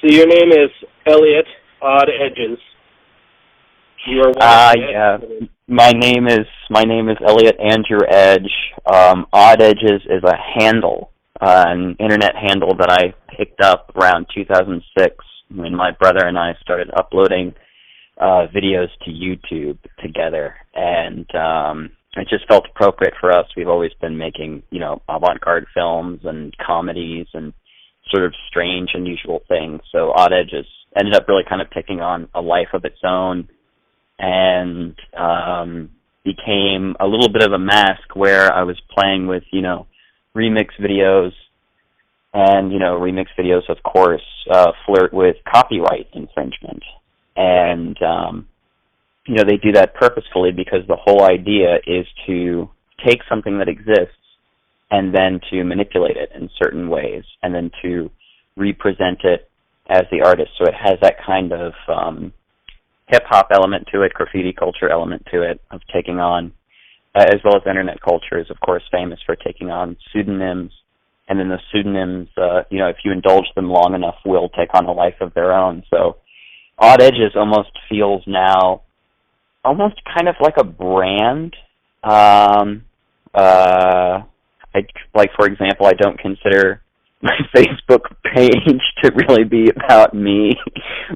So your name is Elliot OddEdges. You are yeah. My name is Elliot and Your Edge. OddEdges is a handle, an internet handle that I picked up around 2006 when my brother and I started uploading videos to YouTube together, and it just felt appropriate for us. We've always been making, avant-garde films and comedies and sort of strange, unusual things. So OddEdges ended up really kind of taking on a life of its own, and became a little bit of a mask where I was playing with, remix videos, and, remix videos, of course, flirt with copyright infringement. And, they do that purposefully because the whole idea is to take something that exists and then to manipulate it in certain ways, and then to represent it as the artist. So it has that kind of hip-hop element to it, graffiti culture element to it, of taking on, as well as internet culture is, of course, famous for taking on pseudonyms. And then the pseudonyms, if you indulge them long enough, will take on a life of their own. So OddEdges almost feels now almost kind of like a brand. For example, I don't consider my Facebook page to really be about me,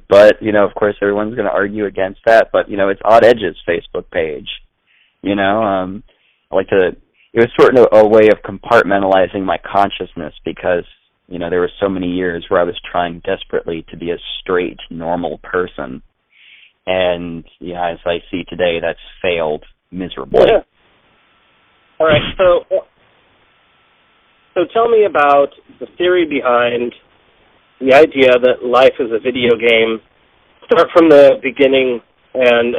but, of course, everyone's going to argue against that. But, it's OddEdges' Facebook page. It was sort of a way of compartmentalizing my consciousness because, there were so many years where I was trying desperately to be a straight, normal person. And, as I see today, that's failed miserably. Yeah. All right, so tell me about the theory behind the idea that life is a video game. Start from the beginning and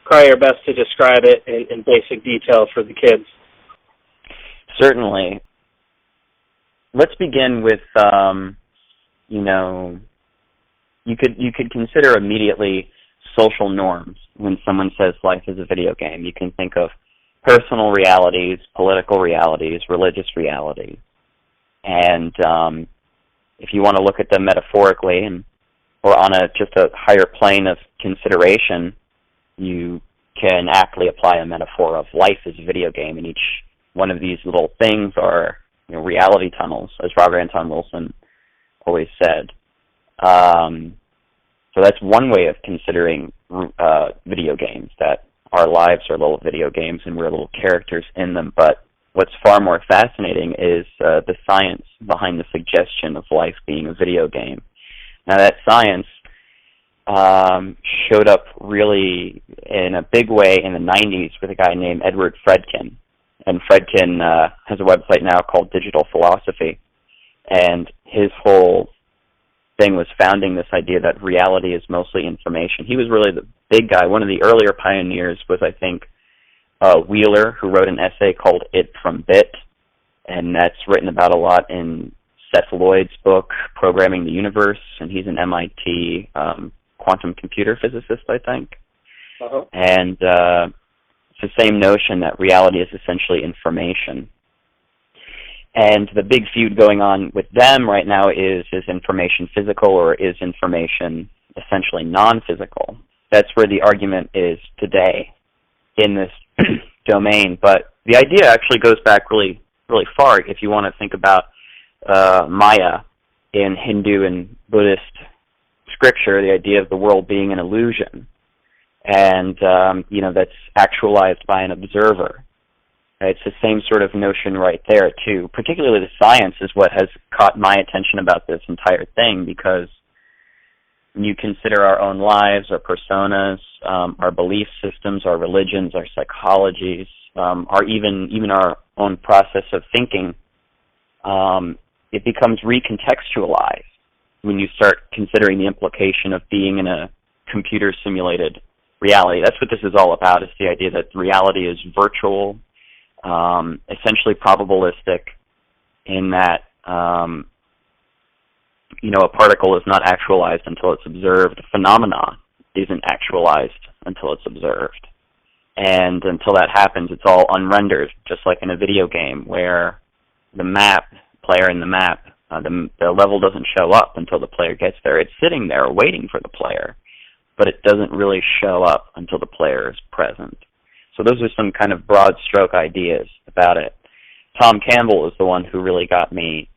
try your best to describe it in basic detail for the kids. Certainly. Let's begin with, you could consider immediately social norms when someone says life is a video game. You can think of personal realities, political realities, religious realities. And if you want to look at them metaphorically or on just a higher plane of consideration, you can aptly apply a metaphor of life as a video game, and each one of these little things are reality tunnels, as Robert Anton Wilson always said. So that's one way of considering video games, that our lives are little video games and we're little characters in them. But what's far more fascinating is the science behind the suggestion of life being a video game. Now that science showed up really in a big way in the 90s with a guy named Edward Fredkin. And Fredkin has a website now called Digital Philosophy. And his whole thing was founding this idea that reality is mostly information. He was really the big guy. One of the earlier pioneers was, I think, Wheeler, who wrote an essay called It from Bit, and that's written about a lot in Seth Lloyd's book, Programming the Universe, and he's an MIT quantum computer physicist, I think. Uh-huh. And it's the same notion that reality is essentially information. And the big feud going on with them right now is information physical or is information essentially non-physical? That's where the argument is today in this domain. But the idea actually goes back really, really far. If you want to think about Maya in Hindu and Buddhist scripture, the idea of the world being an illusion. And, that's actualized by an observer. It's the same sort of notion right there, too. Particularly the science is what has caught my attention about this entire thing, because when you consider our own lives, our personas, our belief systems, our religions, our psychologies, our even our own process of thinking, it becomes recontextualized when you start considering the implication of being in a computer-simulated reality. That's what this is all about, is the idea that reality is virtual, essentially probabilistic, in that a particle is not actualized until it's observed. A phenomenon isn't actualized until it's observed. And until that happens, it's all unrendered, just like in a video game where the player in the map The level doesn't show up until the player gets there. It's sitting there waiting for the player, but it doesn't really show up until the player is present. So those are some kind of broad stroke ideas about it. Tom Campbell is the one who really got me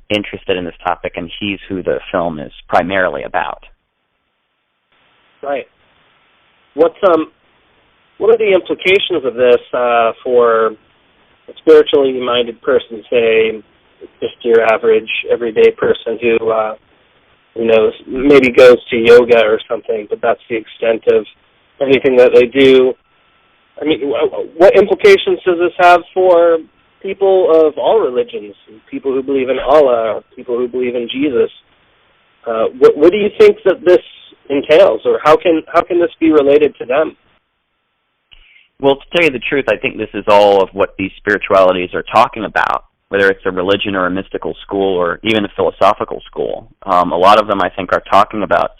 interested in this topic, and he's who the film is primarily about. Right. What are the implications of this for a spiritually minded person, say, just your average, everyday person who knows, maybe goes to yoga or something, but that's the extent of anything that they do? I mean, what implications does this have for people of all religions, people who believe in Allah, people who believe in Jesus? What do you think that this entails, or how can this be related to them? Well, to tell you the truth, I think this is all of what these spiritualities are talking about, whether it's a religion or a mystical school or even a philosophical school. A lot of them, I think, are talking about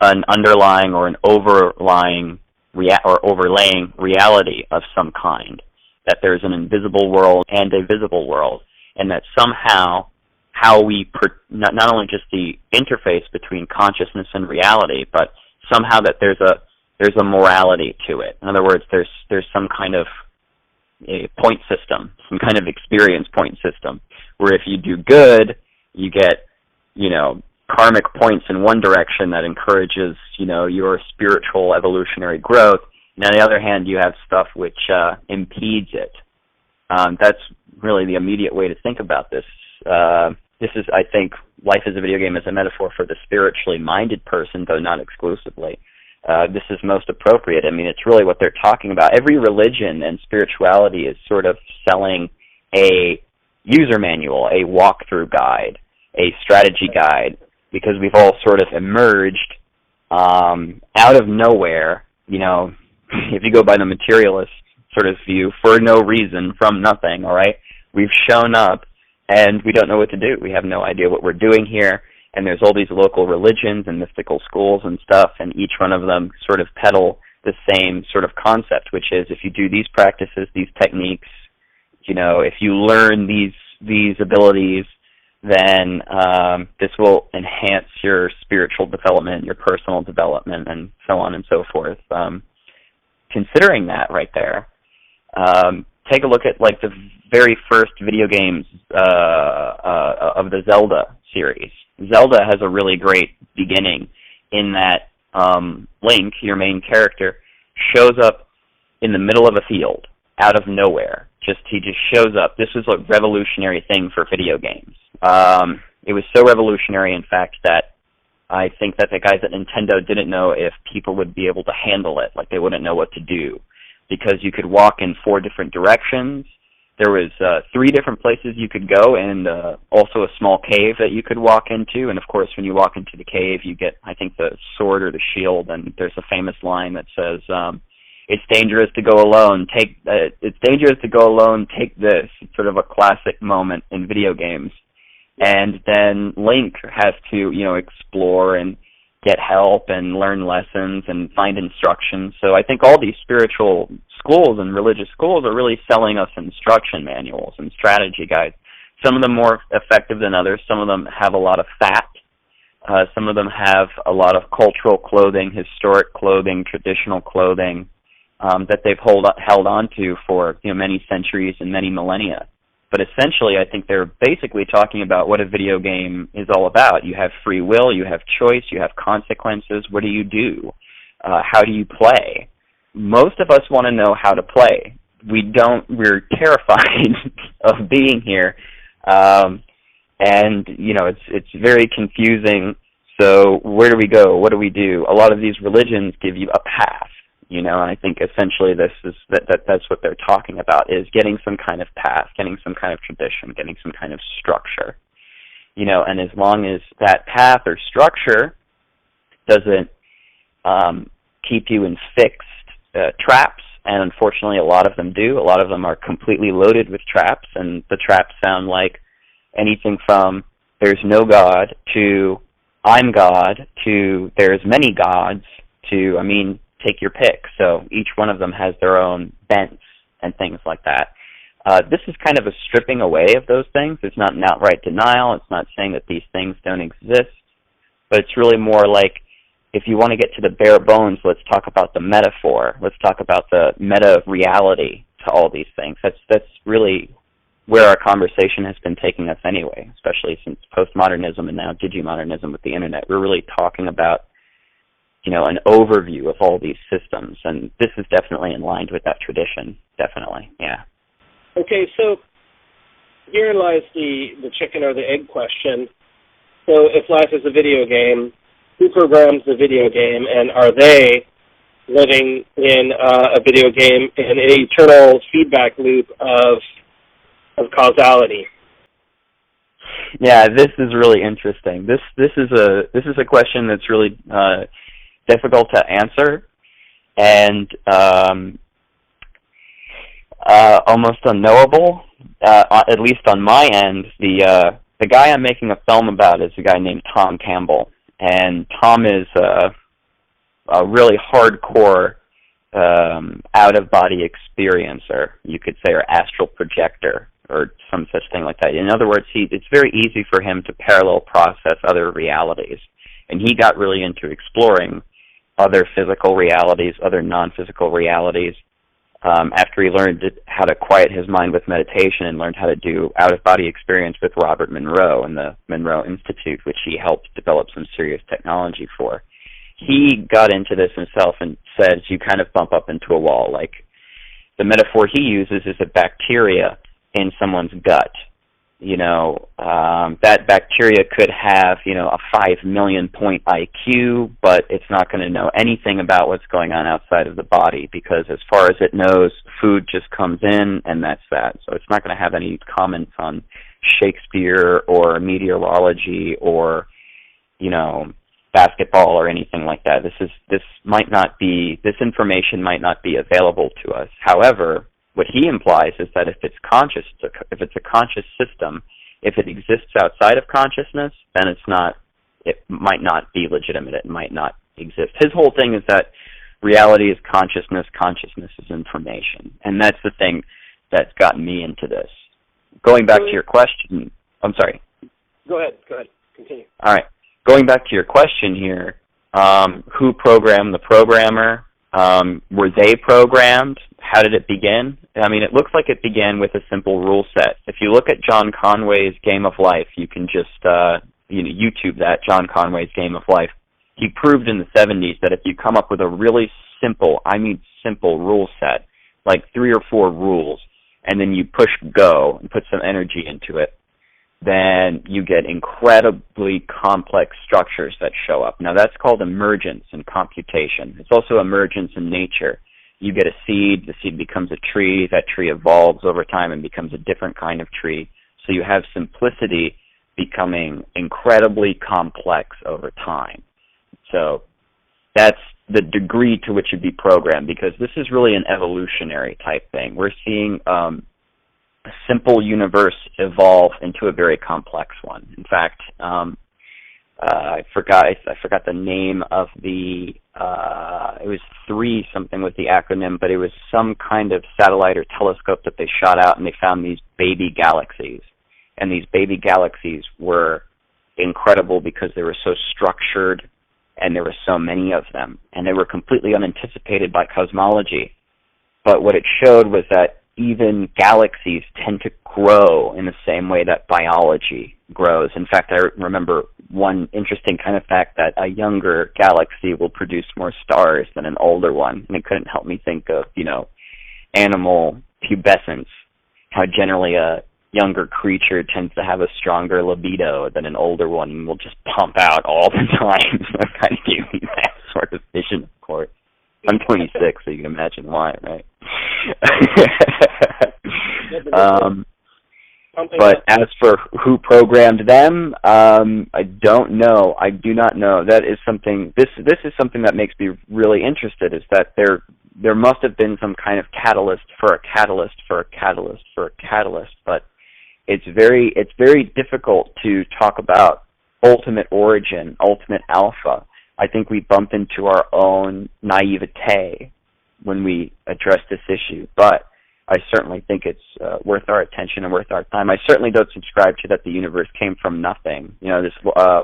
an underlying or an overlaying reality of some kind, that there's an invisible world and a visible world, and that somehow how we, not only just the interface between consciousness and reality, but somehow that there's a morality to it. In other words, there's some kind of a point system, some kind of experience point system, where if you do good, you get, karmic points in one direction that encourages, your spiritual evolutionary growth, and on the other hand, you have stuff which impedes it. That's really the immediate way to think about this. This is, I think, life as a video game as a metaphor for the spiritually minded person, though not exclusively. This is most appropriate. I mean, it's really what they're talking about. Every religion and spirituality is sort of selling a user manual, a walkthrough guide, a strategy guide, because we've all sort of emerged out of nowhere, if you go by the materialist sort of view, for no reason, from nothing, all right? We've shown up, and we don't know what to do. We have no idea what we're doing here, and there's all these local religions and mystical schools and stuff, and each one of them sort of peddle the same sort of concept, which is if you do these practices, these techniques, if you learn these abilities, then this will enhance your spiritual development, your personal development, and so on and so forth. Considering that right there, take a look at the very first video games of the Zelda series. Zelda has a really great beginning in that Link, your main character, shows up in the middle of a field, out of nowhere. He just shows up. This was a revolutionary thing for video games. It was so revolutionary, in fact, that I think that the guys at Nintendo didn't know if people would be able to handle it, they wouldn't know what to do, because you could walk in 4 different directions. There was 3 different places you could go, and also a small cave that you could walk into. And of course, when you walk into the cave, you get, I think, the sword or the shield. And there's a famous line that says, "It's dangerous to go alone. It's dangerous to go alone. Take this." It's sort of a classic moment in video games. And then Link has to, explore and get help and learn lessons and find instructions. So I think all these spiritual schools and religious schools are really selling us instruction manuals and strategy guides. Some of them more effective than others. Some of them have a lot of fat. Some of them have a lot of cultural clothing, historic clothing, traditional clothing that they've held on to for many centuries and many millennia. But essentially, I think they're basically talking about what a video game is all about. You have free will, you have choice, you have consequences. What do you do? How do you play? Most of us want to know how to play. We're terrified of being here. And, it's very confusing. So where do we go? What do we do? A lot of these religions give you a path. And I think essentially that's what they're talking about, is getting some kind of path, getting some kind of tradition, getting some kind of structure. And as long as that path or structure doesn't keep you in fixed traps, and unfortunately a lot of them do, a lot of them are completely loaded with traps, and the traps sound like anything from there's no God to I'm God to there's many gods to, take your pick. So each one of them has their own bents and things like that. This is kind of a stripping away of those things. It's not an outright denial. It's not saying that these things don't exist, but it's really more like, if you want to get to the bare bones, let's talk about the metaphor. Let's talk about the meta-reality to all these things. That's really where our conversation has been taking us anyway, especially since postmodernism and now digimodernism with the internet. We're really talking about, an overview of all these systems, and this is definitely in line with that tradition, definitely, yeah. Okay, so here lies the chicken or the egg question. So if life is a video game, who programs the video game, and are they living in a video game in an eternal feedback loop of causality? Yeah, this is really interesting. This is a question that's really difficult to answer, and almost unknowable. At least on my end, the guy I'm making a film about is a guy named Tom Campbell, and Tom is a really hardcore out-of-body experiencer, you could say, or astral projector, or some such thing like that. In other words, it's very easy for him to parallel process other realities, and he got really into exploring other physical realities, other non-physical realities, after he learned how to quiet his mind with meditation and learned how to do out-of-body experience with Robert Monroe and the Monroe Institute, which he helped develop some serious technology for. He got into this himself and says you kind of bump up into a wall. Like, the metaphor he uses is a bacteria in someone's gut. That bacteria could have, a 5 million point IQ, but it's not going to know anything about what's going on outside of the body, because as far as it knows, food just comes in and that's that. So it's not going to have any comments on Shakespeare or meteorology or, basketball or anything like that. This information might not be available to us. However, what he implies is that if it's conscious, if it's a conscious system, if it exists outside of consciousness, then it might not be legitimate. It might not exist. His whole thing is that reality is consciousness, consciousness is information. And that's the thing that's gotten me into this. Going back to your question, I'm sorry. Go ahead, continue. All right. Going back to your question here, who programmed the programmer? Were they programmed? How did it begin? I mean, it looks like it began with a simple rule set. If you look at John Conway's Game of Life, you can just YouTube that, John Conway's Game of Life. He proved in the 70s that if you come up with a really simple rule set, like 3 or 4 rules, and then you push go and put some energy into it, then you get incredibly complex structures that show up. Now, that's called emergence in computation. It's also emergence in nature. You get a seed, the seed becomes a tree, that tree evolves over time and becomes a different kind of tree. So you have simplicity becoming incredibly complex over time. So that's the degree to which you'd be programmed, because this is really an evolutionary type thing. We're seeing a simple universe evolve into a very complex one. In fact, I forgot the name of the it was 3 something with the acronym, but it was some kind of satellite or telescope that they shot out, and they found these baby galaxies. And these baby galaxies were incredible because they were so structured and there were so many of them, and they were completely unanticipated by cosmology. But what it showed was that even galaxies tend to grow in the same way that biology grows. In fact, I remember one interesting kind of fact, that a younger galaxy will produce more stars than an older one, and it couldn't help me think of, animal pubescence, how generally a younger creature tends to have a stronger libido than an older one and will just pump out all the time. So it kind of gave me that sort of vision, of course. I'm 26, so you can imagine why, right? But as for who programmed them, I don't know. I do not know. That is something. This is something that makes me really interested. Is that there must have been some kind of catalyst for a catalyst for a catalyst for a catalyst. But it's very difficult to talk about ultimate origin, ultimate alpha. I think we bump into our own naivete when we address this issue. But I certainly think it's worth our attention and worth our time. I certainly don't subscribe to that the universe came from nothing. You know, this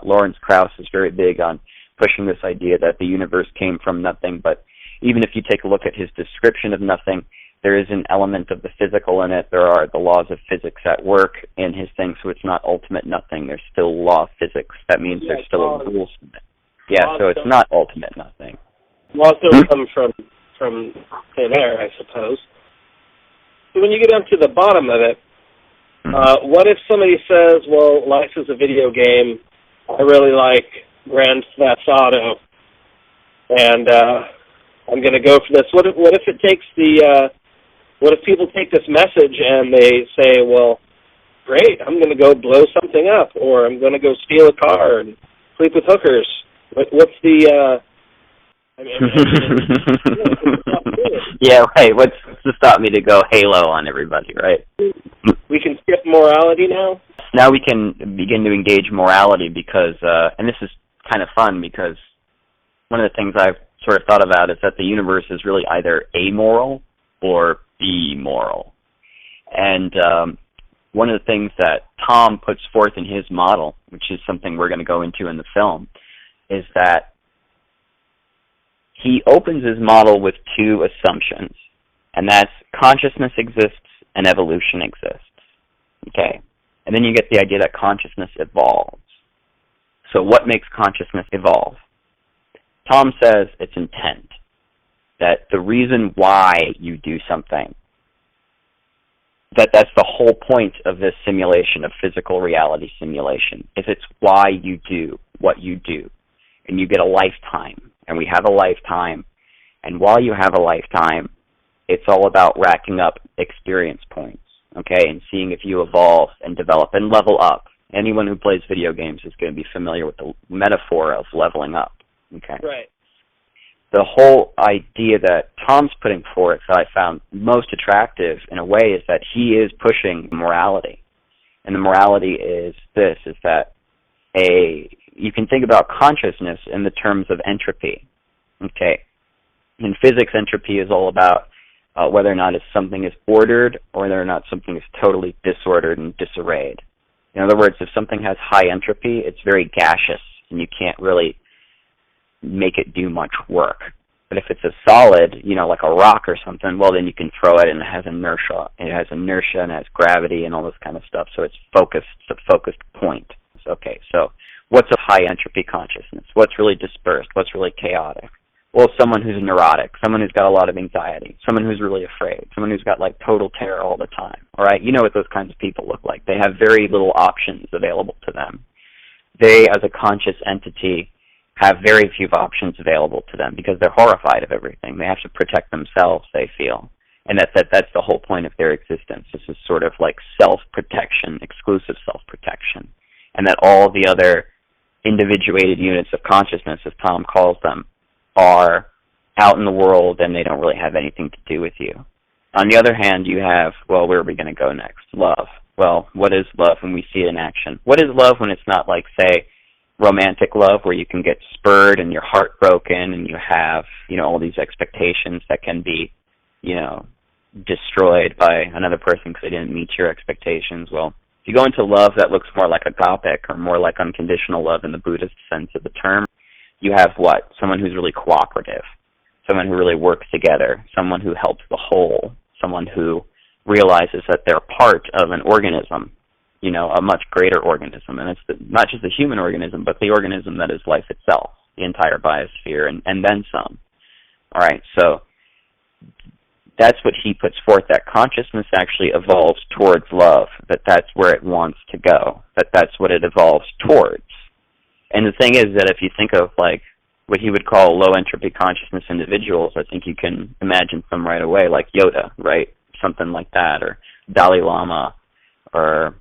Lawrence Krauss is very big on pushing this idea that the universe came from nothing, but even if you take a look at his description of nothing, there is an element of the physical in it. There are the laws of physics at work in his thing, so it's not ultimate nothing. There's still law of physics. That means there's still a rules. Yeah, so it's not ultimate nothing. Laws don't come from thin air, I suppose. So when you get down to the bottom of it, what if somebody says, well, life is a video game, I really like Grand Theft Auto, and I'm going to go for this. What if it takes what if people take this message and they say, well, great, I'm going to go blow something up, or I'm going to go steal a car and sleep with hookers? What's the... yeah, right. What's to stop me to go Halo on everybody, right? We can skip morality now? Now we can begin to engage morality because, and this is kind of fun because one of the things I've sort of thought about is that the universe is really either amoral or immoral. And one of the things that Tom puts forth in his model, which is something we're going to go into in the film, is that he opens his model with two assumptions, and that's consciousness exists and evolution exists. Okay? And then you get the idea that consciousness evolves. So what makes consciousness evolve? Tom says it's intent, that the reason why you do something, that's the whole point of this simulation, of physical reality simulation, is it's why you do what you do. And you get a lifetime, and we have a lifetime, and while you have a lifetime, it's all about racking up experience points, okay, and seeing if you evolve and develop and level up. Anyone who plays video games is going to be familiar with the metaphor of leveling up, okay? Right. The whole idea that Tom's putting forth that I found most attractive in a way is that he is pushing morality. And the morality is this, is that you can think about consciousness in the terms of entropy, okay? In physics, entropy is all about whether or not something is ordered or whether or not something is totally disordered and disarrayed. In other words, if something has high entropy, it's very gaseous, and you can't really make it do much work. But if it's a solid, you know, like a rock or something, well, then you can throw it, and it has inertia. It has inertia and it has gravity and all this kind of stuff, so it's focused. It's a focused point. Okay, so what's a high entropy consciousness? What's really dispersed? What's really chaotic? Well, someone who's neurotic, someone who's got a lot of anxiety, someone who's really afraid, someone who's got like total terror all the time, all right? You know what those kinds of people look like. They have very little options available to them. They, as a conscious entity, have very few options available to them because they're horrified of everything. They have to protect themselves, they feel. And that's the whole point of their existence. This is sort of like self-protection, exclusive self-protection. And that all the other individuated units of consciousness, as Tom calls them, are out in the world and they don't really have anything to do with you. On the other hand, you have, well, where are we going to go next? Love. Well, what is love when we see it in action? What is love when it's not like, say, romantic love where you can get spurred and your heart broken and you have, you know, all these expectations that can be, you know, destroyed by another person because they didn't meet your expectations? Well, if you go into love that looks more like agapic or more like unconditional love in the Buddhist sense of the term, you have what? Someone who's really cooperative, someone who really works together, someone who helps the whole, someone who realizes that they're part of an organism, you know, a much greater organism. And it's not just the human organism, but the organism that is life itself, the entire biosphere, and then some. All right, so that's what he puts forth, that consciousness actually evolves towards love, that's where it wants to go, that's what it evolves towards. And the thing is that if you think of like what he would call low entropy consciousness individuals, I think you can imagine some right away, like Yoda, right? Something like that, or Dalai Lama, or,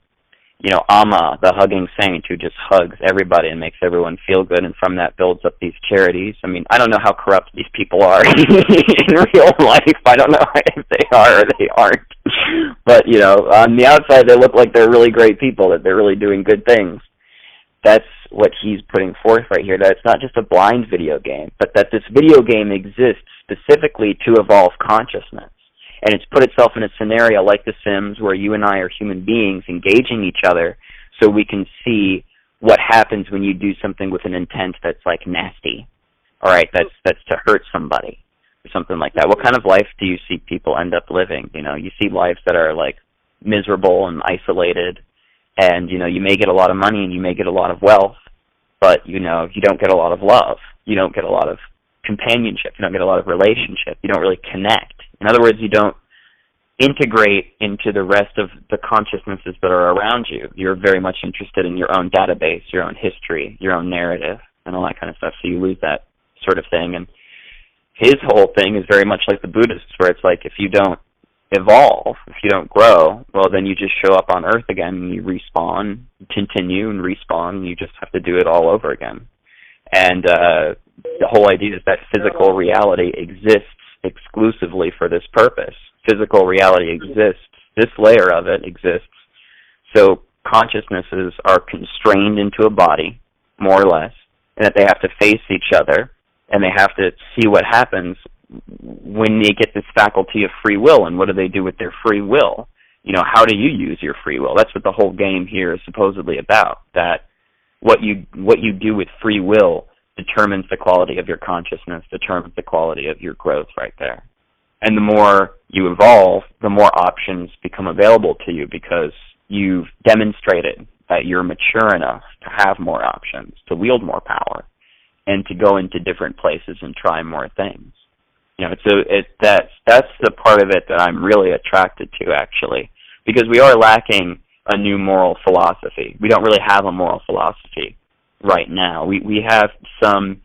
you know, Amma, the hugging saint who just hugs everybody and makes everyone feel good, and from that builds up these charities. I mean, I don't know how corrupt these people are in real life. I don't know if they are or they aren't. But, you know, on the outside, they look like they're really great people, that they're really doing good things. That's what he's putting forth right here, that it's not just a blind video game, but that this video game exists specifically to evolve consciousness. And it's put itself in a scenario like The Sims where you and I are human beings engaging each other so we can see what happens when you do something with an intent that's like nasty. All right, that's to hurt somebody or something like that. What kind of life do you see people end up living? You know, you see lives that are like miserable and isolated, and you know, you may get a lot of money and you may get a lot of wealth, but you know, you don't get a lot of love. You don't get a lot of companionship. You don't get a lot of relationship. You don't really connect. In other words, you don't integrate into the rest of the consciousnesses that are around you. You're very much interested in your own database, your own history, your own narrative, and all that kind of stuff, so you lose that sort of thing. And his whole thing is very much like the Buddhists, where it's like if you don't evolve, if you don't grow, well, then you just show up on Earth again and you respawn, continue and respawn, and you just have to do it all over again. And the whole idea is that physical reality exists exclusively for this purpose. Physical reality exists. This layer of it exists. So consciousnesses are constrained into a body, more or less, and that they have to face each other, and they have to see what happens when they get this faculty of free will, and what do they do with their free will? You know, how do you use your free will? That's what the whole game here is supposedly about, that what you do with free will determines the quality of your consciousness, determines the quality of your growth right there. And the more you evolve, the more options become available to you because you've demonstrated that you're mature enough to have more options, to wield more power, and to go into different places and try more things. You know, that's the part of it that I'm really attracted to, actually, because we are lacking a new moral philosophy. We don't really have a moral philosophy right now. We have some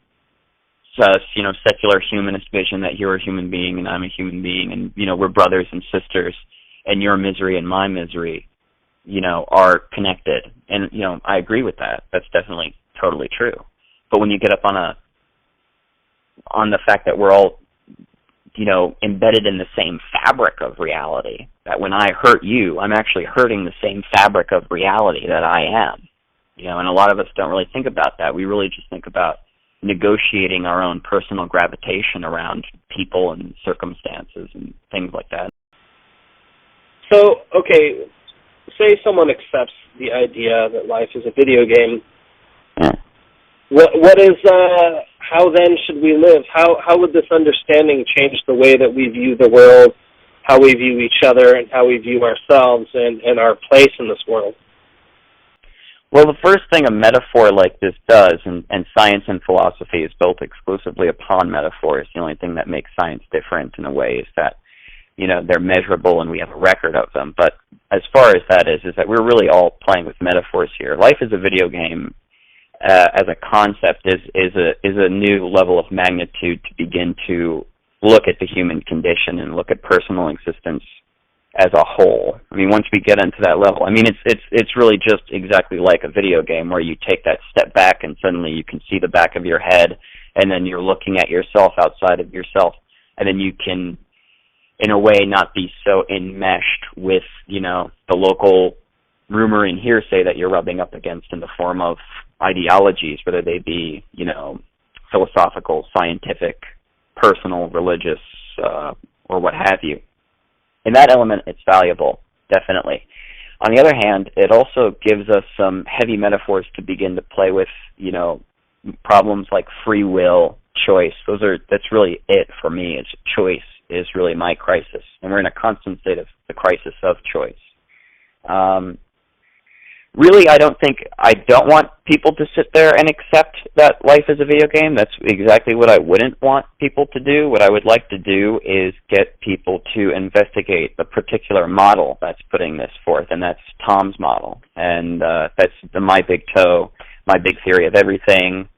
secular humanist vision that you're a human being and I'm a human being, and you know, we're brothers and sisters, and your misery and my misery, you know, are connected. And you know, I agree with that. That's definitely totally true. But when you get up on the fact that we're all, you know, embedded in the same fabric of reality, that when I hurt you, I'm actually hurting the same fabric of reality that I am. You know, and a lot of us don't really think about that. We really just think about negotiating our own personal gravitation around people and circumstances and things like that. So, okay, say someone accepts the idea that life is a video game. Yeah. What is, how then should we live? How would this understanding change the way that we view the world, how we view each other, and how we view ourselves and our place in this world? Well, the first thing a metaphor like this does, and science and philosophy is built exclusively upon metaphors. The only thing that makes science different in a way is that, you know, they're measurable and we have a record of them. But as far as that is that we're really all playing with metaphors here. Life is a video game. As a concept is a new level of magnitude to begin to look at the human condition and look at personal existence as a whole. I mean, once we get into that level, I mean, it's really just exactly like a video game where you take that step back and suddenly you can see the back of your head, and then you're looking at yourself outside of yourself, and then you can, in a way, not be so enmeshed with, you know, the local rumor and hearsay that you're rubbing up against in the form of ideologies, whether they be, you know, philosophical, scientific, personal, religious, or what have you. In that element, it's valuable, definitely. On the other hand, it also gives us some heavy metaphors to begin to play with, you know, problems like free will, choice. That's really it for me. It's choice is really my crisis, and we're in a constant state of the crisis of choice. Really, I don't want people to sit there and accept that life is a video game. That's exactly what I wouldn't want people to do. What I would like to do is get people to investigate the particular model that's putting this forth, and that's Tom's model. And that's my big toe, my big theory of everything,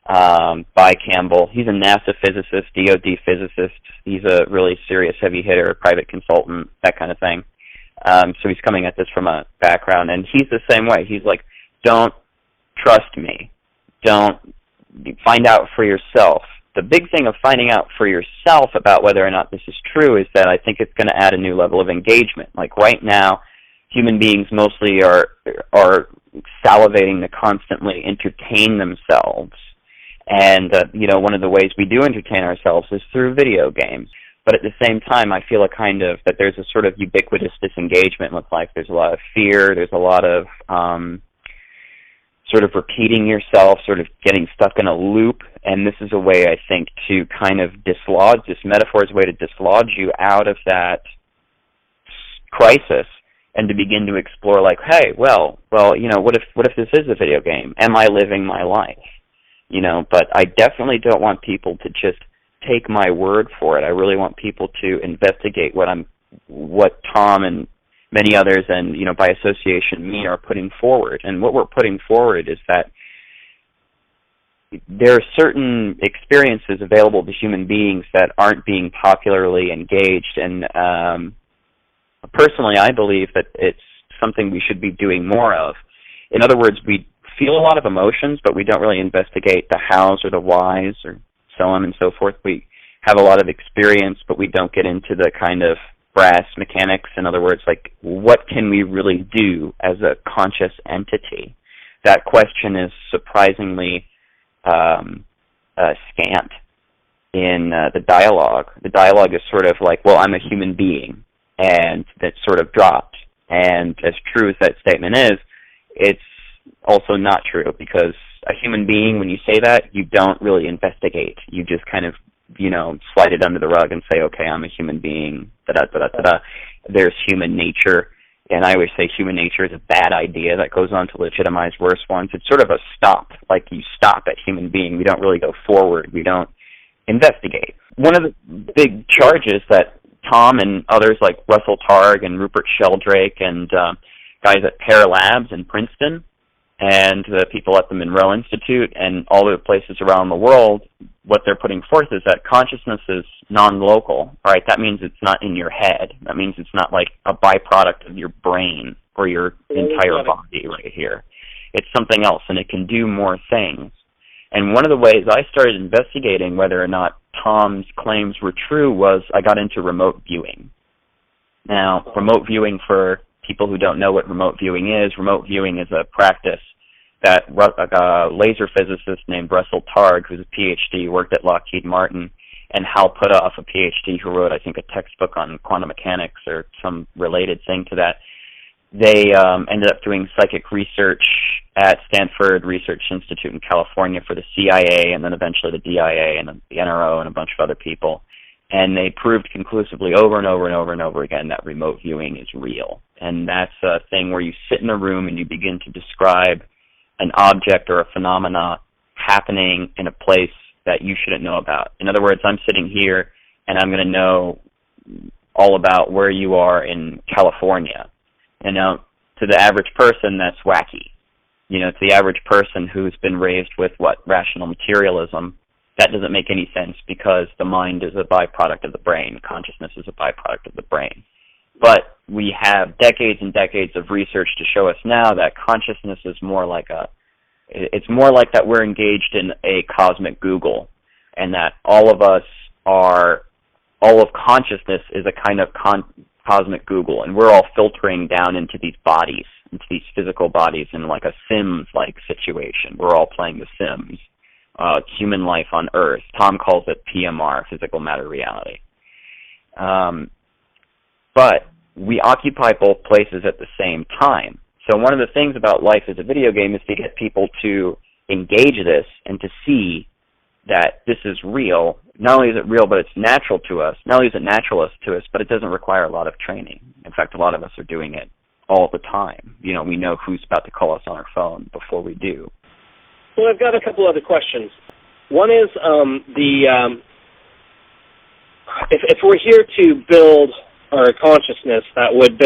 by Campbell. He's a NASA physicist, DOD physicist. He's a really serious heavy hitter, private consultant, that kind of thing. So he's coming at this from a background, and he's the same way. He's like, don't trust me. Don't find out for yourself. The big thing of finding out for yourself about whether or not this is true is that I think it's going to add a new level of engagement. Like right now, human beings mostly are salivating to constantly entertain themselves. And, you know, one of the ways we do entertain ourselves is through video games. But at the same time, I feel that there's a sort of ubiquitous disengagement with life. There's a lot of fear. There's a lot of sort of repeating yourself, sort of getting stuck in a loop. And this is a way, I think, to kind of dislodge, this metaphor is a way to dislodge you out of that crisis and to begin to explore, like, hey, well, what if this is a video game? Am I living my life? But I definitely don't want people to just take my word for it. I really want people to investigate what Tom and many others, and by association me, are putting forward. And what we're putting forward is that there are certain experiences available to human beings that aren't being popularly engaged. And personally, I believe that it's something we should be doing more of. In other words, we feel a lot of emotions, but we don't really investigate the hows or the whys or so on and so forth. We have a lot of experience, but we don't get into the kind of brass mechanics. In other words, like, what can we really do as a conscious entity? That question is surprisingly scant in the dialogue. The dialogue is sort of like, well, I'm a human being, and that's sort of dropped. And as true as that statement is, it's also not true, because a human being, when you say that, you don't really investigate. You just kind of, slide it under the rug and say, okay, I'm a human being, da-da-da-da-da-da. There's human nature, and I always say human nature is a bad idea that goes on to legitimize worse ones. It's sort of a stop, like you stop at human being. We don't really go forward. We don't investigate. One of the big charges that Tom and others like Russell Targ and Rupert Sheldrake and guys at Pear Labs in Princeton and the people at the Monroe Institute and all the places around the world, what they're putting forth is that consciousness is non-local, right? That means it's not in your head. That means it's not like a byproduct of your brain or your entire body right here. It's something else, and it can do more things. And one of the ways I started investigating whether or not Tom's claims were true was I got into remote viewing. Now, remote viewing, for people who don't know what remote viewing is a practice that a laser physicist named Russell Targ, who's a PhD, worked at Lockheed Martin, and Hal Puthoff, a PhD who wrote, I think, a textbook on quantum mechanics or some related thing to that. They ended up doing psychic research at Stanford Research Institute in California for the CIA and then eventually the DIA and the NRO and a bunch of other people. And they proved conclusively over and over and over and over again that remote viewing is real. And that's a thing where you sit in a room and you begin to describe an object or a phenomena happening in a place that you shouldn't know about. In other words, I'm sitting here and I'm going to know all about where you are in California. And now, to the average person, that's wacky. To the average person who's been raised with, rational materialism, that doesn't make any sense because the mind is a byproduct of the brain. Consciousness is a byproduct of the brain. But we have decades and decades of research to show us now that consciousness is more like it's more like that we're engaged in a cosmic Google, and that all of consciousness is a kind of cosmic Google, and we're all filtering down into these bodies, into these physical bodies in like a Sims-like situation. We're all playing The Sims. Human life on Earth. Tom calls it PMR, physical matter reality. But we occupy both places at the same time. So one of the things about life as a video game is to get people to engage this and to see that this is real. Not only is it real, but it's natural to us. Not only is it naturalist to us, but it doesn't require a lot of training. In fact, a lot of us are doing it all the time. We know who's about to call us on our phone before we do. Well, I've got a couple other questions. One is if we're here to build our consciousness, that would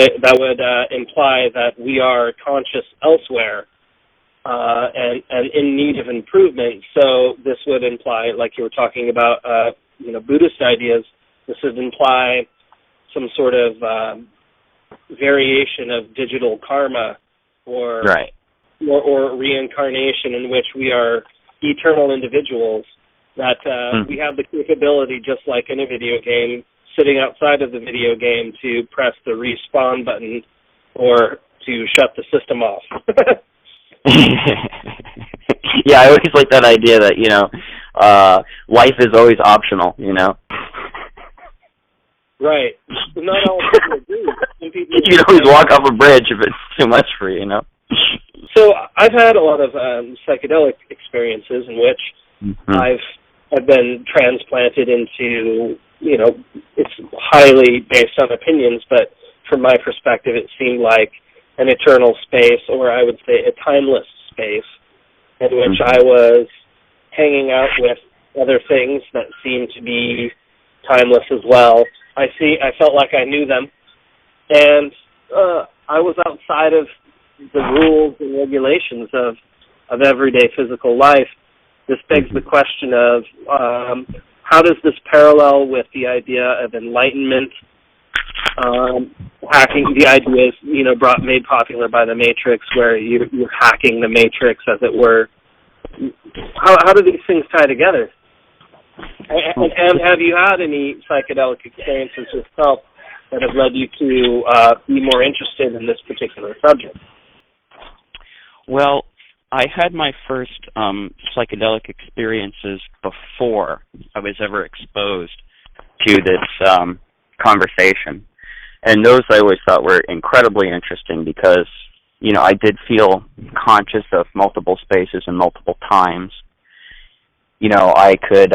imply that we are conscious elsewhere and in need of improvement. So this would imply, like you were talking about, Buddhist ideas. This would imply some sort of variation of digital karma, or right. Or reincarnation, in which we are eternal individuals, that we have the capability, just like in a video game, sitting outside of the video game, to press the respawn button or to shut the system off. Yeah, I always like that idea that, life is always optional, Right. Not all people agree. Some people You can always walk off a bridge if it's too much for you, you know? So I've had a lot of psychedelic experiences in which I've been transplanted into, you know, it's highly based on opinions, but from my perspective it seemed like an eternal space, or I would say a timeless space, in which I was hanging out with other things that seemed to be timeless as well. I felt like I knew them, and I was outside of the rules and regulations of everyday physical life. This begs the question of how does this parallel with the idea of enlightenment, hacking, the ideas, you know, made popular by the Matrix, where you're hacking the Matrix, as it were. How do these things tie together? And have you had any psychedelic experiences yourself that have led you to be more interested in this particular subject? Well, I had my first psychedelic experiences before I was ever exposed to this conversation. And those I always thought were incredibly interesting because, you know, I did feel conscious of multiple spaces and multiple times. You know, I could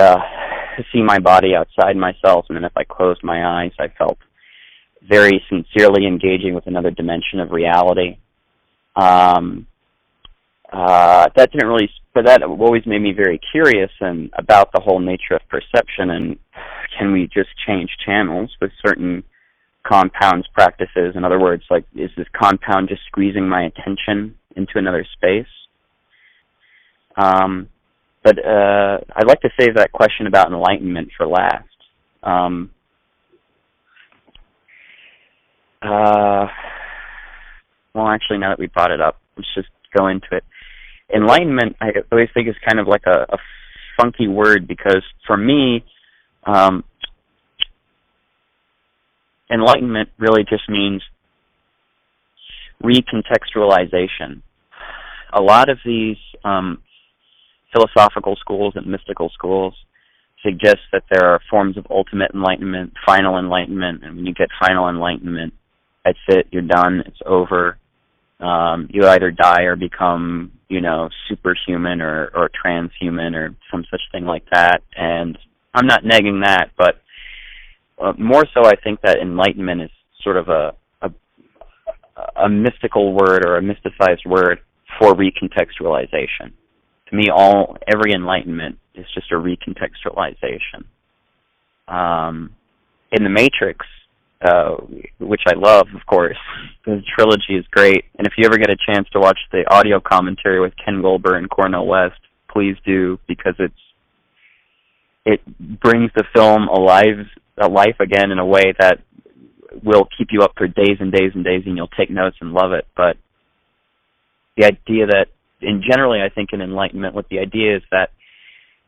see my body outside myself, and then if I closed my eyes, I felt very sincerely engaging with another dimension of reality. That didn't really, but that always made me very curious and about the whole nature of perception, and can we just change channels with certain compounds practices? In other words, like, is this compound just squeezing my attention into another space? But I'd like to save that question about enlightenment for last. Well, actually, now that we brought it up, let's just go into it. Enlightenment, I always think, is kind of like a funky word because, for me, enlightenment really just means recontextualization. A lot of these philosophical schools and mystical schools suggest that there are forms of ultimate enlightenment, final enlightenment, and when you get final enlightenment, that's it, you're done, it's over. You either die or become, you know, superhuman or transhuman or some such thing like that. And I'm not negging that, but more so I think that enlightenment is sort of a mystical word or a mysticized word for recontextualization. To me, every enlightenment is just a recontextualization. In the Matrix, which I love, of course, the trilogy is great. And if you ever get a chance to watch the audio commentary with Ken Goldberg and Cornel West, please do, because it brings the film alive again in a way that will keep you up for days and days and days, and you'll take notes and love it. But the idea that, generally, I think in enlightenment, what the idea is that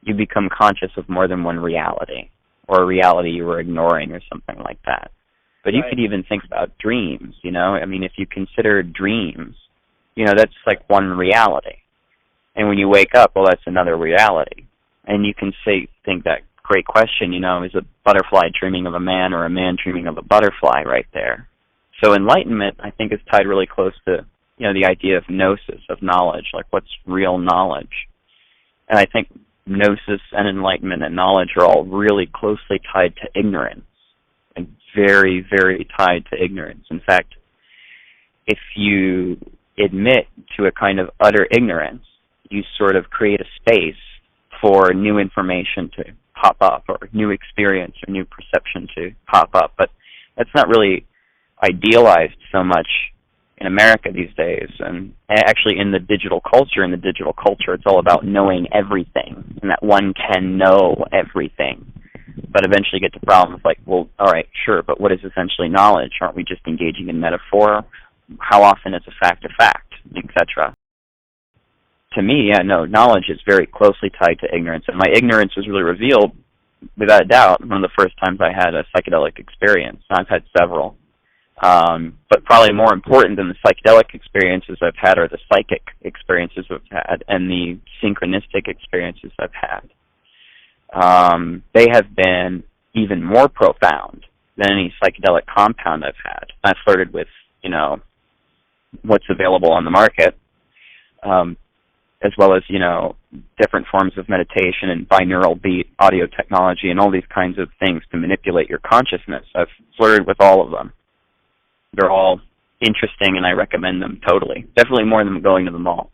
you become conscious of more than one reality, or a reality you were ignoring or something like that. But you could even think about dreams, you know? I mean, if you consider dreams, you know, that's like one reality. And when you wake up, well, that's another reality. And you can think that great question, you know, is a butterfly dreaming of a man or a man dreaming of a butterfly right there? So enlightenment, I think, is tied really close to, you know, the idea of gnosis, of knowledge, like what's real knowledge. And I think gnosis and enlightenment and knowledge are all really closely tied to ignorance, and very, very tied to ignorance. In fact, if you admit to a kind of utter ignorance, you sort of create a space for new information to pop up, or new experience or new perception to pop up. But that's not really idealized so much in America these days, and actually in the digital culture. In the digital culture, it's all about knowing everything, and that one can know everything. But eventually get to problems like, well, all right, sure, but what is essentially knowledge? Aren't we just engaging in metaphor? How often is a fact, etc.? To me, yeah, no, knowledge is very closely tied to ignorance, and my ignorance was really revealed, without a doubt, one of the first times I had a psychedelic experience. I've had several. But probably more important than the psychedelic experiences I've had are the psychic experiences I've had and the synchronistic experiences I've had. They have been even more profound than any psychedelic compound I've had. I've flirted with, what's available on the market, as well as, different forms of meditation and binaural beat audio technology and all these kinds of things to manipulate your consciousness. I've flirted with all of them. They're all interesting, and I recommend them totally. Definitely more than going to the mall.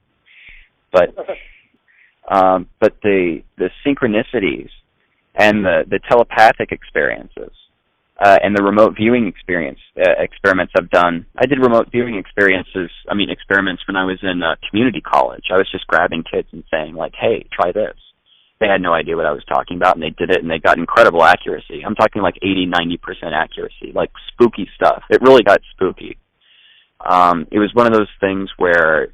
But the synchronicities and the telepathic experiences and the remote viewing experiments I've done. I did remote viewing experiments when I was in community college. I was just grabbing kids and saying, like, hey, try this. They had no idea what I was talking about, and they did it, and they got incredible accuracy. I'm talking like 80-90% accuracy, like spooky stuff. It really got spooky. It was one of those things where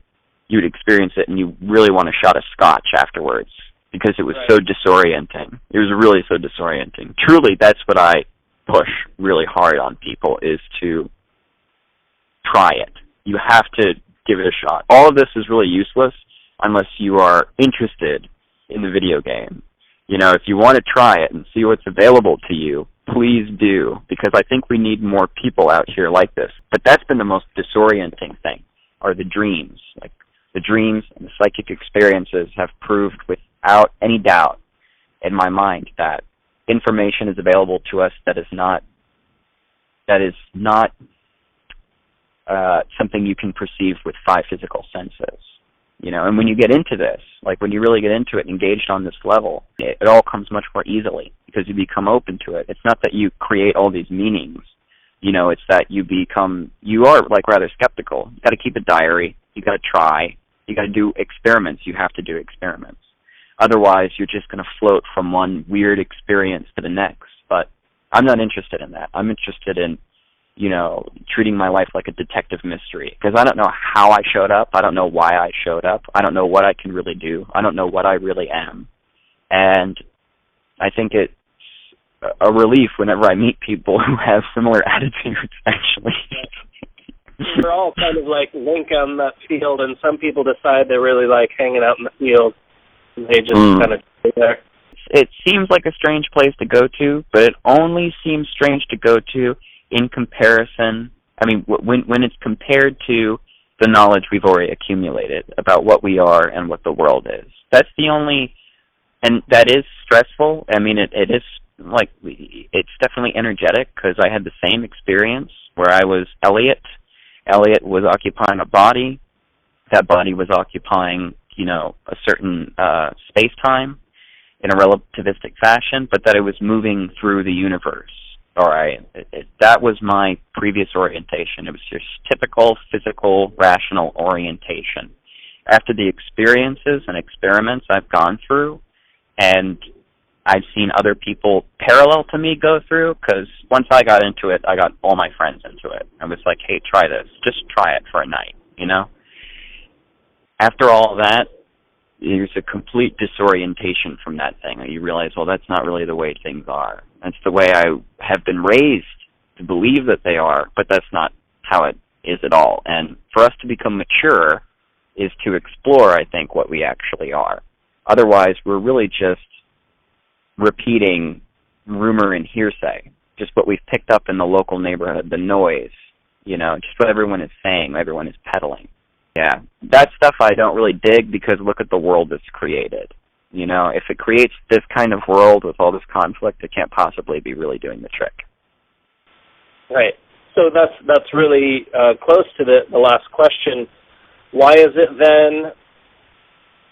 you'd experience it and you really want a shot of scotch afterwards because it was so disorienting. It was really so disorienting. Truly, that's what I push really hard on people, is to try it. You have to give it a shot. All of this is really useless unless you are interested in the video game. If you want to try it and see what's available to you, please do, because I think we need more people out here like this. But that's been the most disorienting thing, are the dreams. Like, the dreams and the psychic experiences have proved without any doubt in my mind that information is available to us that is not something you can perceive with 5 physical senses. And when you get into this, like when you really get into it, engaged on this level, it all comes much more easily because you become open to it. It's not that you create all these meanings, it's that you are like rather skeptical. You got to keep a diary. You got to try. You got to do experiments. You have to do experiments. Otherwise, you're just going to float from one weird experience to the next. But I'm not interested in that. I'm interested in, treating my life like a detective mystery, because I don't know how I showed up. I don't know why I showed up. I don't know what I can really do. I don't know what I really am. And I think it's a relief whenever I meet people who have similar attitudes, actually. We're all kind of like link on that field, and some people decide they really like hanging out in the field, and they just kind of stay there. It seems like a strange place to go to, but it only seems strange to go to in comparison. When it's compared to the knowledge we've already accumulated about what we are and what the world is. That's the only, and that is stressful. It is like, it's definitely energetic, because I had the same experience where I was Elliot. Elliot was occupying a body. That body was occupying, a certain space-time in a relativistic fashion, but that it was moving through the universe. All right, that was my previous orientation. It was just typical physical, rational orientation. After the experiences and experiments I've gone through, and I've seen other people parallel to me go through, because once I got into it, I got all my friends into it. I was like, hey, try this. Just try it for a night, After all of that, there's a complete disorientation from that thing. You realize, well, that's not really the way things are. That's the way I have been raised to believe that they are, but that's not how it is at all. And for us to become mature is to explore, I think, what we actually are. Otherwise, we're really just repeating rumor and hearsay, just what we've picked up in the local neighborhood, the noise, just what everyone is saying, what everyone is peddling. Yeah, that stuff I don't really dig, because look at the world it's created. If it creates this kind of world with all this conflict, it can't possibly be really doing the trick. Right. So that's really close to the last question. Why is it then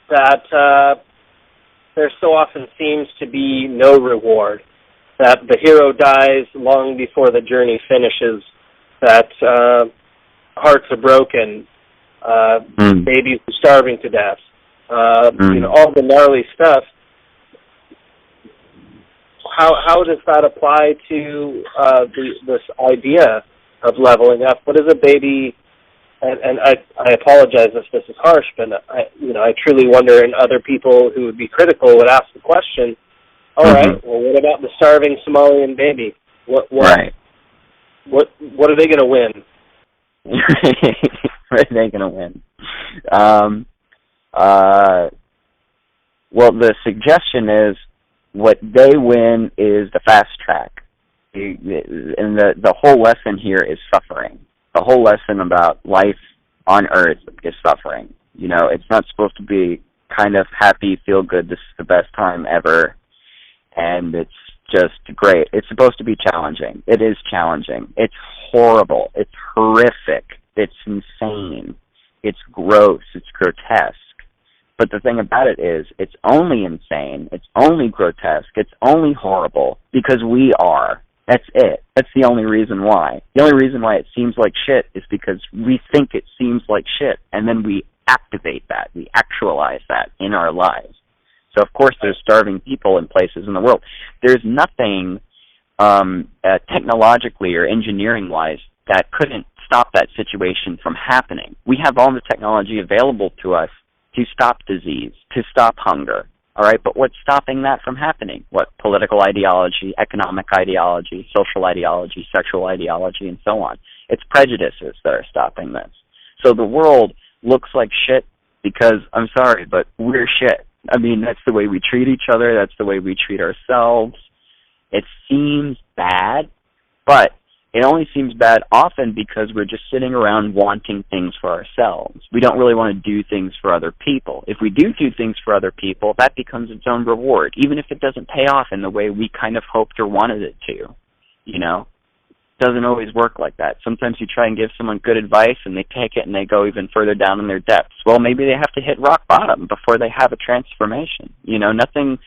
that there so often seems to be no reward, that the hero dies long before the journey finishes, that hearts are broken, babies are starving to death, all the gnarly stuff? How does that apply to this idea of leveling up? What is a baby? And I apologize if this is harsh, but I truly wonder, and other people who would be critical would ask the question, all right, well, what about the starving Somalian baby? What are they going to win? What are they going to win? Well, the suggestion is what they win is the fast track. And the whole lesson here is suffering. The whole lesson about life on Earth is suffering. You know, it's not supposed to be kind of happy, feel good, this is the best time ever, and it's just great. It's supposed to be challenging. It is challenging. It's horrible. It's horrific. It's insane. It's gross. It's grotesque. But the thing about it is, it's only insane, it's only grotesque, it's only horrible because we are. That's it. That's the only reason why. The only reason why it seems like shit is because we think it seems like shit, and then we activate that, we actualize that in our lives. So, of course, there's starving people in places in the world. There's nothing technologically or engineering-wise that couldn't stop that situation from happening. We have all the technology available to us to stop disease, to stop hunger, all right? But what's stopping that from happening? What? Political ideology, economic ideology, social ideology, sexual ideology, and so on. It's prejudices that are stopping this. So the world looks like shit because, I'm sorry, but we're shit. I mean, that's the way we treat each other. That's the way we treat ourselves. It seems bad, but it only seems bad often because we're just sitting around wanting things for ourselves. We don't really want to do things for other people. If we do things for other people, that becomes its own reward, even if it doesn't pay off in the way we kind of hoped or wanted it to. You know? It doesn't always work like that. Sometimes you try and give someone good advice and they take it and they go even further down in their depths. Well, maybe they have to hit rock bottom before they have a transformation. You know, nothing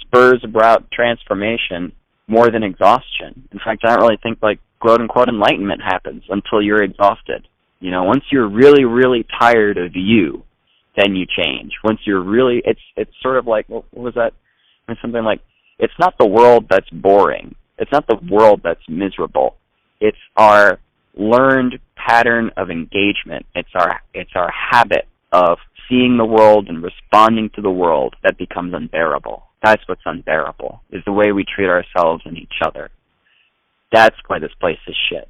spurs about transformation more than exhaustion. In fact, I don't really think like quote-unquote enlightenment happens until you're exhausted. You know, once you're really, really tired of you, then you change. Once you're really, it's sort of like, what was that? Something like, it's not the world that's boring. It's not the world that's miserable. It's our learned pattern of engagement. It's our habit of seeing the world and responding to the world that becomes unbearable. That's what's unbearable, is the way we treat ourselves and each other. That's why this place is shit.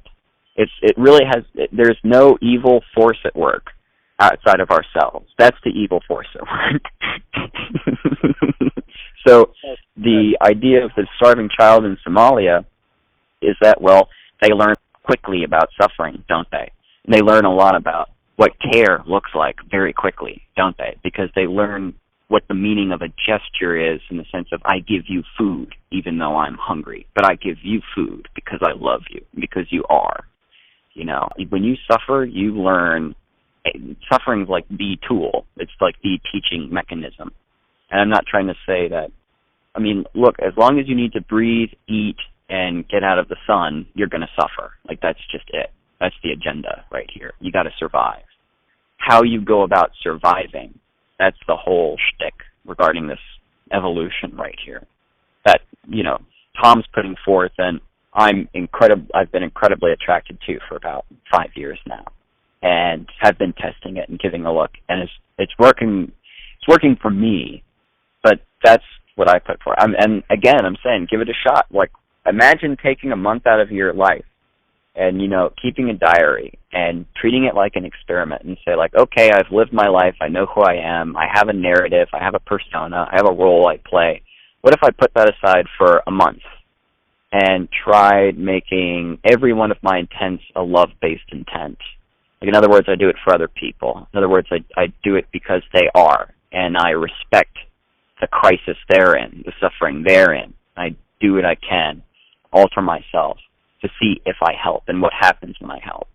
It really has, there's no evil force at work outside of ourselves. That's the evil force at work. So the idea of the starving child in Somalia is that, well, they learn quickly about suffering, don't they? And they learn a lot about what care looks like very quickly, don't they? Because they learn what the meaning of a gesture is in the sense of I give you food even though I'm hungry, but I give you food because I love you, because you are. You know, when you suffer, you learn. Suffering's like the tool. It's like the teaching mechanism. And I'm not trying to say that, I mean, look, as long as you need to breathe, eat, and get out of the sun, you're going to suffer. Like, that's just it. That's the agenda right here. You got to survive. How you go about surviving, that's the whole shtick regarding this evolution right here. That, you know, Tom's putting forth and I've been incredibly attracted to for about 5 years now, and have been testing it and giving a look, and it's working. It's working for me, but that's what I put for. And again, I'm saying, give it a shot. Like, imagine taking a month out of your life and, you know, keeping a diary and treating it like an experiment and say, like, okay, I've lived my life. I know who I am. I have a narrative. I have a persona. I have a role I play. What if I put that aside for a month and tried making every one of my intents a love-based intent? Like, in other words, I do it for other people. In other words, I do it because they are, and I respect the crisis they're in, the suffering they're in. I do what I can, alter myself to see if I help and what happens when I help.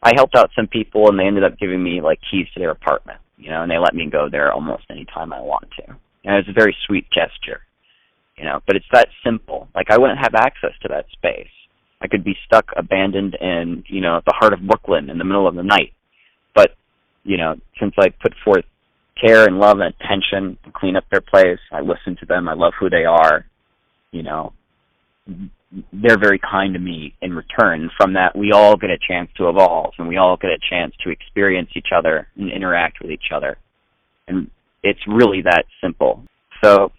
I helped out some people, and they ended up giving me, like, keys to their apartment, you know, and they let me go there almost any time I want to. And it's a very sweet gesture, you know, but it's that simple. Like, I wouldn't have access to that space. I could be stuck, abandoned in, you know, the heart of Brooklyn in the middle of the night. But, you know, since I put forth care and love and attention to clean up their place, I listen to them, I love who they are, you know, they're very kind to me in return. From that, we all get a chance to evolve, and we all get a chance to experience each other and interact with each other. And it's really that simple. So,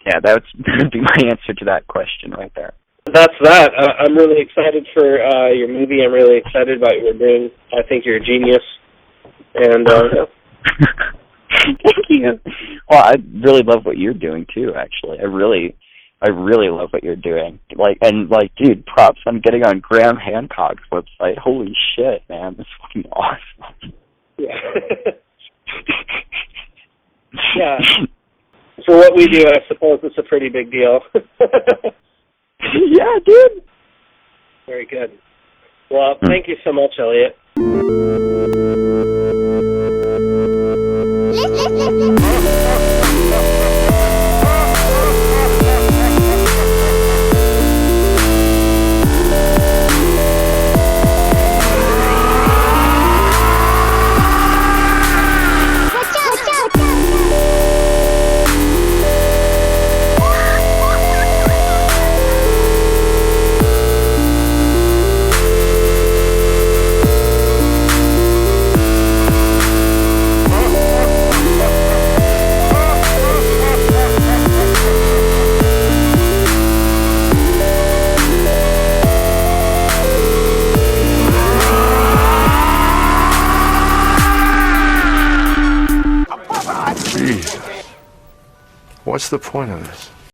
yeah, that would be my answer to that question right there. That's that. I'm really excited for your movie. I'm really excited about what you're doing. I think you're a genius. And Thank you. Well, I really love what you're doing too, actually. I really I really love what you're doing. Dude, props on getting on Graham Hancock's website. Holy shit, man, that's fucking awesome. Yeah. Yeah. For what we do, I suppose it's a pretty big deal. Yeah, dude. Very good. Well, thank you so much, Elliot. Jesus. What's the point of this?